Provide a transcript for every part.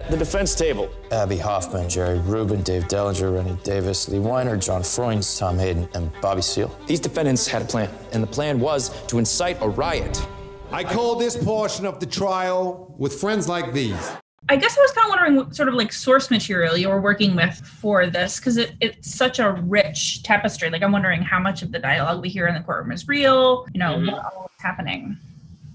The defense table. Abby Hoffman, Jerry Rubin, Dave Dellinger, Rennie Davis, Lee Weiner, John Freund, Tom Hayden, and Bobby Seale. These defendants had a plan, and the plan was to incite a riot. I call this portion of the trial with friends like these. I guess I was kind of wondering what sort of like source material you were working with for this, because it's such a rich tapestry. Like, I'm wondering how much of the dialogue we hear in the courtroom is real, what all is happening.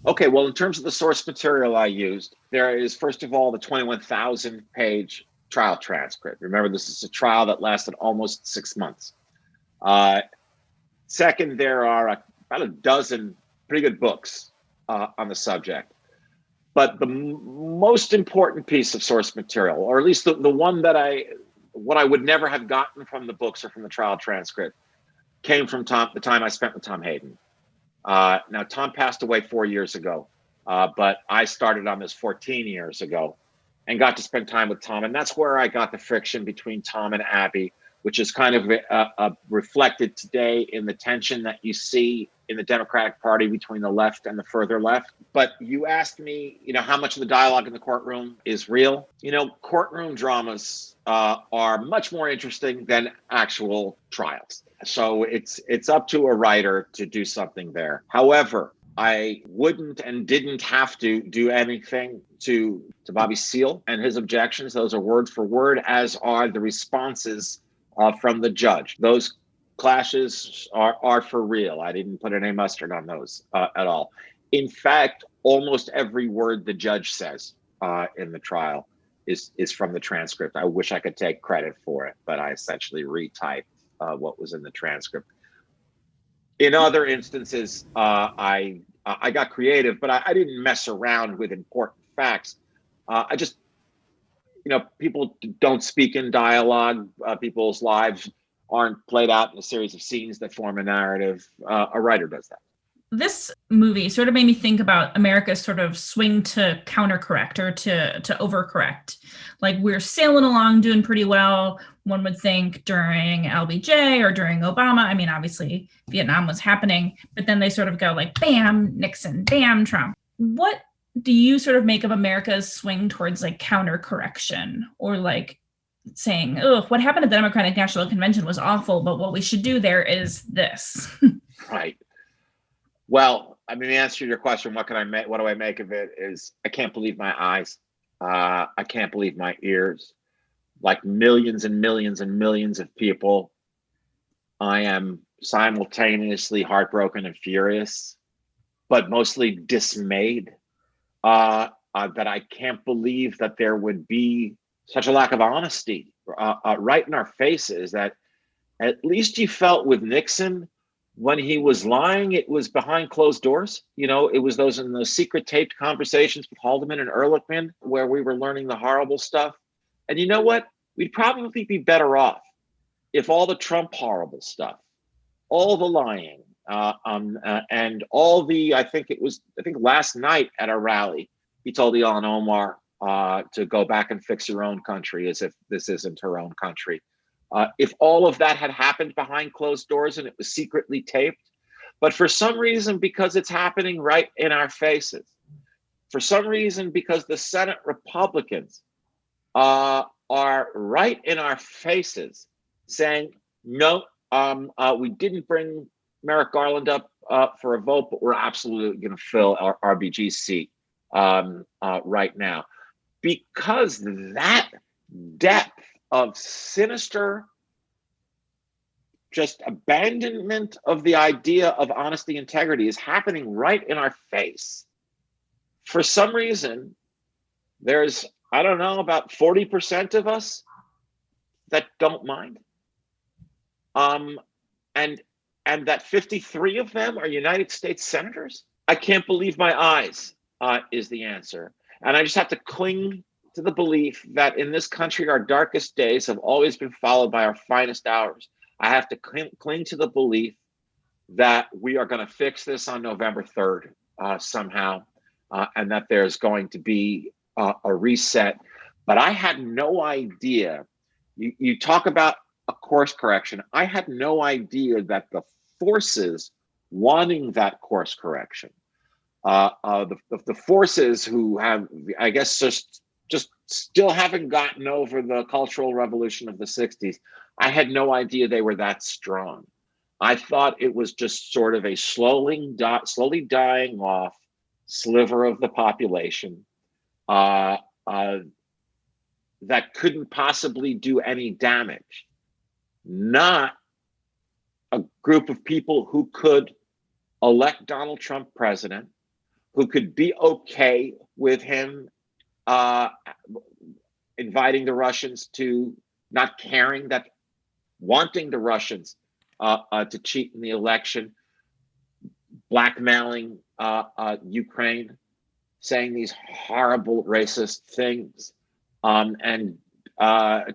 Okay, well, in terms of the source material I used, there is, first of all, the 21,000-page trial transcript. Remember, this is a trial that lasted almost 6 months. Second, there are about a dozen pretty good books on the subject. But the most important piece of source material, or at least the one that what I would never have gotten from the books or from the trial transcript, came from the time I spent with Tom Hayden. Now, Tom passed away 4 years ago, but I started on this 14 years ago and got to spend time with Tom. And that's where I got the friction between Tom and Abby, which is kind of reflected today in the tension that you see in the Democratic Party between the left and the further left. But you asked me, how much of the dialogue in the courtroom is real. Courtroom dramas are much more interesting than actual trials. So it's up to a writer to do something there. However, I wouldn't and didn't have to do anything to Bobby Seale and his objections. Those are word for word, as are the responses from the judge. Those clashes are for real. I didn't put any mustard on those at all. In fact, almost every word the judge says in the trial is from the transcript. I wish I could take credit for it, but I essentially retyped what was in the transcript. In other instances, I got creative, but I didn't mess around with important facts. I just, people don't speak in dialogue. People's lives aren't played out in a series of scenes that form a narrative. A writer does that. This movie sort of made me think about America's sort of swing to countercorrect or to overcorrect. Like, we're sailing along doing pretty well, one would think, during LBJ or during Obama. I mean, obviously, Vietnam was happening, but then they sort of go like, bam, Nixon, bam, Trump. What do you sort of make of America's swing towards like countercorrection, or like saying, oh, what happened at the Democratic National Convention was awful, but what we should do there is this? Right. Well, I mean, the answer to your question, what do I make of it, is I can't believe my eyes. I can't believe my ears. Like millions and millions and millions of people, I am simultaneously heartbroken and furious, but mostly dismayed that I can't believe that there would be such a lack of honesty right in our faces. That at least you felt with Nixon, when he was lying, it was behind closed doors. It was those secret taped conversations with Haldeman and Ehrlichman where we were learning the horrible stuff. And you know what? We'd probably be better off if all the Trump horrible stuff, all the lying, and all the, I think last night at a rally, he told Ilhan Omar to go back and fix her own country, as if this isn't her own country. If all of that had happened behind closed doors and it was secretly taped, but for some reason, because it's happening right in our faces, for some reason, because the Senate Republicans are right in our faces saying, no, we didn't bring Merrick Garland up for a vote, but we're absolutely going to fill our RBG seat right now. Because that depth of sinister, just abandonment of the idea of honesty, integrity is happening right in our face. For some reason, there's, I don't know, about 40% of us that don't mind. And that 53 of them are United States senators. I can't believe my eyes, is the answer. And I just have to cling to the belief that in this country, our darkest days have always been followed by our finest hours. I have to cling to the belief that we are going to fix this on November 3rd somehow, and that there's going to be a reset. But I had no idea. You talk about a course correction. I had no idea that the forces wanting that course correction, the forces who have, I guess, just still haven't gotten over the Cultural Revolution of the 60s. I had no idea they were that strong. I thought it was just sort of a slowly dying off sliver of the population that couldn't possibly do any damage. Not a group of people who could elect Donald Trump president, who could be okay with him inviting the Russians to, not caring, that wanting the Russians to cheat in the election, blackmailing Ukraine, saying these horrible racist things.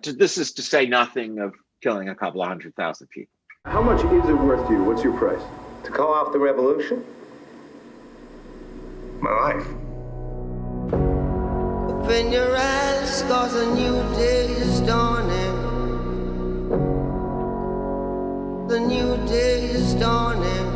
This is to say nothing of killing a couple of 100,000 people. How much is it worth to you? What's your price? To call off the revolution? My life. Open your eyes, 'cause a new day is dawning. The new day is dawning.